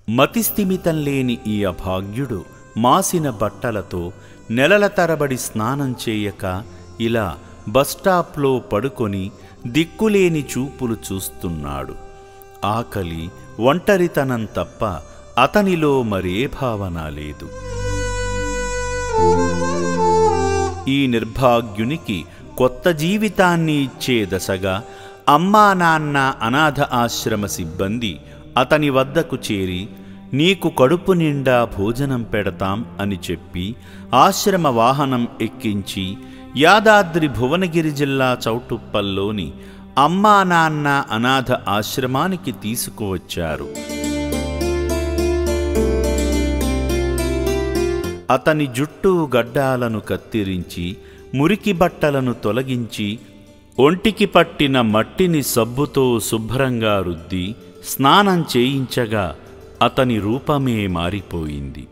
మతిస్థిమితం లేని ఈ అభాగ్యుడు మాసిన బట్టలతో నెలల తరబడి స్నానం చేయక ఇలా బస్టాప్లో పడుకొని దిక్కులేని చూపులు చూస్తున్నాడు. ఆకలి, ఒంటరితనం తప్ప అతనిలో మరే భావన లేదు. ఈ నిర్భాగ్యునికి కొత్త జీవితాన్ని ఇచ్చే దశగా అమ్మా నాన్న అనాథ ఆశ్రమ సిబ్బంది అతని వద్దకు చేరి నీకు కడుపు నిండా భోజనం పెడతాం అని చెప్పి ఆశ్రమ వాహనం ఎక్కించి యాదాద్రి భువనగిరి జిల్లా చౌటుప్పల్లోని అమ్మా నాన్న అనాథ ఆశ్రమానికి తీసుకువచ్చారు. అతని జుట్టు గడ్డాలను కత్తిరించి మురికి బట్టలను తొలగించి ఒంటికి పట్టిన మట్టిని సబ్బుతో శుభ్రంగా రుద్ది స్నానం చేయించగా అతని రూపమే మారిపోయింది.